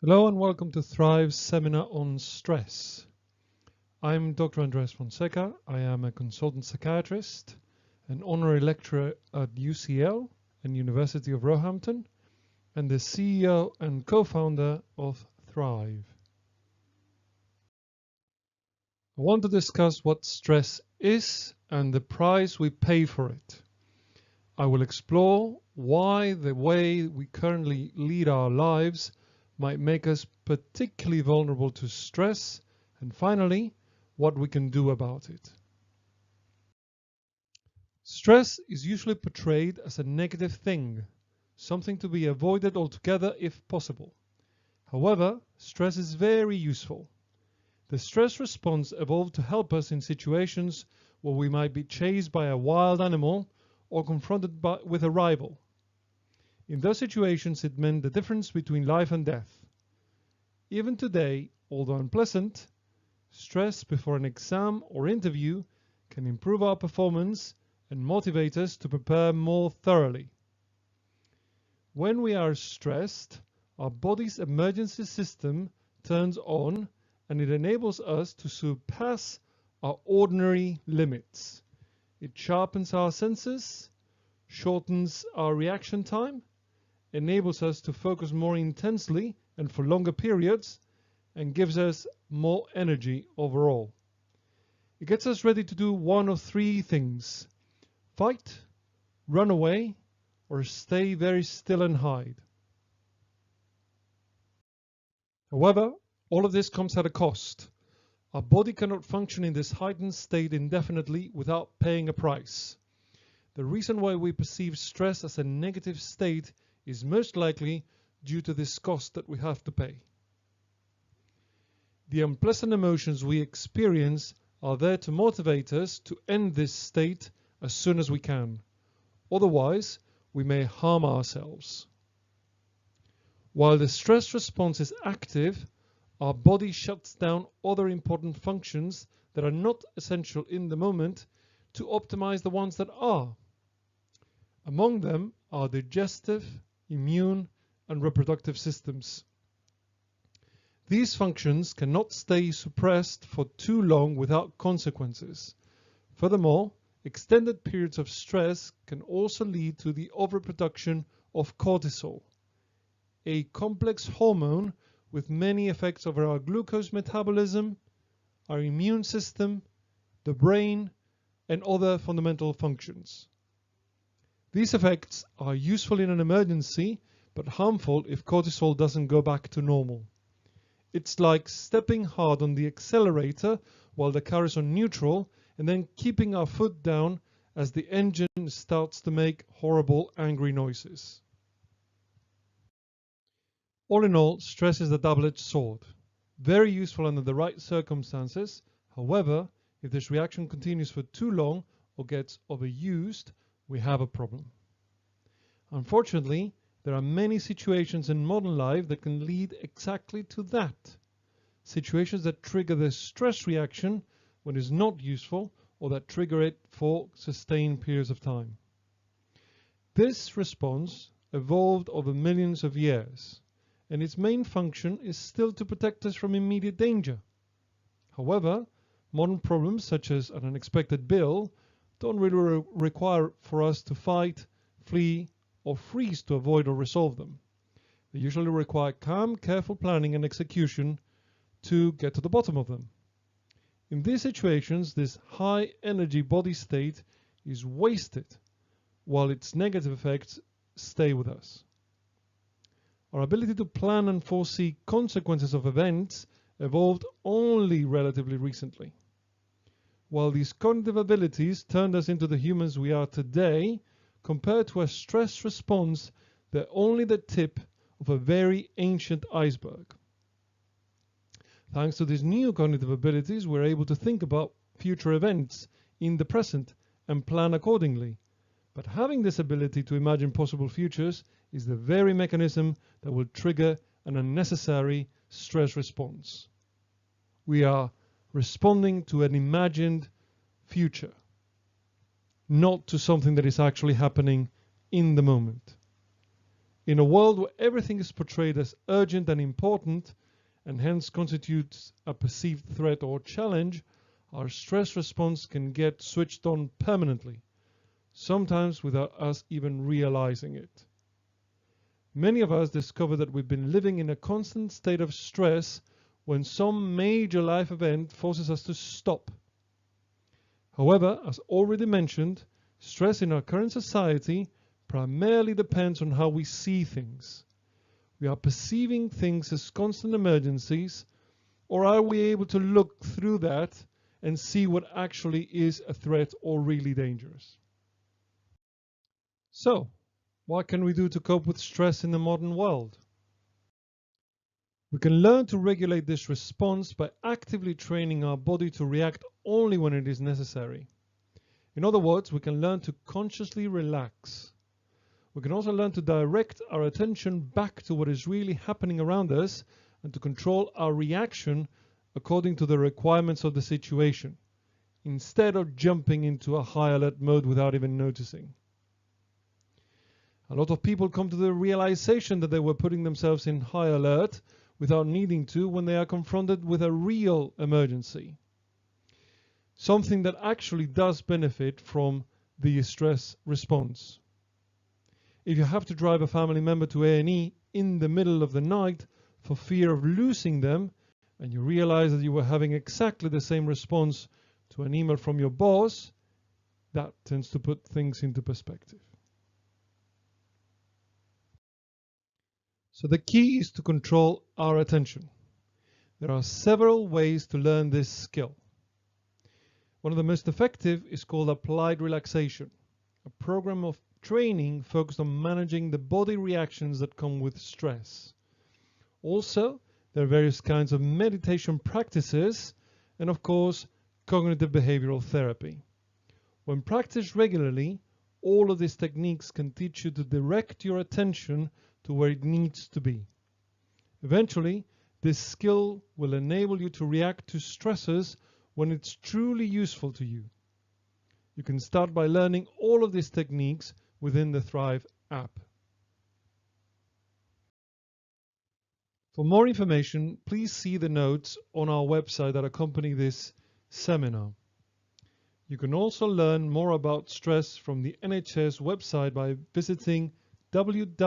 Hello and welcome to Thrive's seminar on stress. I'm Dr. Andres Fonseca. I am a consultant psychiatrist, an honorary lecturer at UCL and University of Roehampton, and the CEO and co-founder of Thrive. I want to discuss what stress is and the price we pay for it. I will explore why the way we currently lead our lives might make us particularly vulnerable to stress, and finally, what we can do about it. Stress is usually portrayed as a negative thing, something to be avoided altogether if possible. However, stress is very useful. The stress response evolved to help us in situations where we might be chased by a wild animal or confronted with a rival. In those situations, it meant the difference between life and death. Even today, although unpleasant, stress before an exam or interview can improve our performance and motivate us to prepare more thoroughly. When we are stressed, our body's emergency system turns on and it enables us to surpass our ordinary limits. It sharpens our senses, shortens our reaction time, enables us to focus more intensely and for longer periods, and gives us more energy overall. It gets us ready to do one of three things: fight, run away, or stay very still and hide. However, all of this comes at a cost. Our body cannot function in this heightened state indefinitely without paying a price. The reason why we perceive stress as a negative state is most likely due to this cost that we have to pay. The unpleasant emotions we experience are there to motivate us to end this state as soon as we can. Otherwise, we may harm ourselves. While the stress response is active, our body shuts down other important functions that are not essential in the moment to optimize the ones that are. Among them are digestive, immune, and reproductive systems. These functions cannot stay suppressed for too long without consequences. Furthermore, extended periods of stress can also lead to the overproduction of cortisol, a complex hormone with many effects over our glucose metabolism, our immune system, the brain, and other fundamental functions. These effects are useful in an emergency, but harmful if cortisol doesn't go back to normal. It's like stepping hard on the accelerator while the car is on neutral and then keeping our foot down as the engine starts to make horrible, angry noises. All in all, stress is a double-edged sword. Very useful under the right circumstances. However, if this reaction continues for too long or gets overused, we have a problem. Unfortunately, there are many situations in modern life that can lead exactly to that. Situations that trigger the stress reaction when it's not useful, or that trigger it for sustained periods of time. This response evolved over millions of years, and its main function is still to protect us from immediate danger. However, modern problems such as an unexpected bill don't really require for us to fight, flee, or freeze to avoid or resolve them. They usually require calm, careful planning and execution to get to the bottom of them. In these situations, this high energy body state is wasted while its negative effects stay with us. Our ability to plan and foresee consequences of events evolved only relatively recently. While these cognitive abilities turned us into the humans we are today, compared to a stress response, they're only the tip of a very ancient iceberg. Thanks to these new cognitive abilities, we're able to think about future events in the present and plan accordingly. But having this ability to imagine possible futures is the very mechanism that will trigger an unnecessary stress response. We are responding to an imagined future, not to something that is actually happening in the moment. In a world where everything is portrayed as urgent and important, and hence constitutes a perceived threat or challenge, our stress response can get switched on permanently, sometimes without us even realizing it. Many of us discover that we've been living in a constant state of stress when some major life event forces us to stop. However, as already mentioned, stress in our current society primarily depends on how we see things. We are perceiving things as constant emergencies, or are we able to look through that and see what actually is a threat or really dangerous? So, what can we do to cope with stress in the modern world? We can learn to regulate this response by actively training our body to react only when it is necessary. In other words, we can learn to consciously relax. We can also learn to direct our attention back to what is really happening around us and to control our reaction according to the requirements of the situation, instead of jumping into a high alert mode without even noticing. A lot of people come to the realization that they were putting themselves in high alert without needing to when they are confronted with a real emergency. Something that actually does benefit from the stress response. If you have to drive a family member to A&E in the middle of the night for fear of losing them, and you realize that you were having exactly the same response to an email from your boss, that tends to put things into perspective. So the key is to control our attention. There are several ways to learn this skill. One of the most effective is called applied relaxation, a program of training focused on managing the body reactions that come with stress. Also, there are various kinds of meditation practices and, of course, cognitive behavioral therapy. When practiced regularly, all of these techniques can teach you to direct your attention to where it needs to be. Eventually, this skill will enable you to react to stresses when it's truly useful to you. You can start by learning all of these techniques within the Thrive app. For more information, please see the notes on our website that accompany this seminar. You can also learn more about stress from the NHS website by visiting www.nhs.uk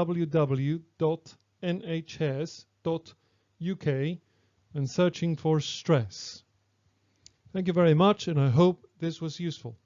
and searching for stress. Thank you very much, and I hope this was useful.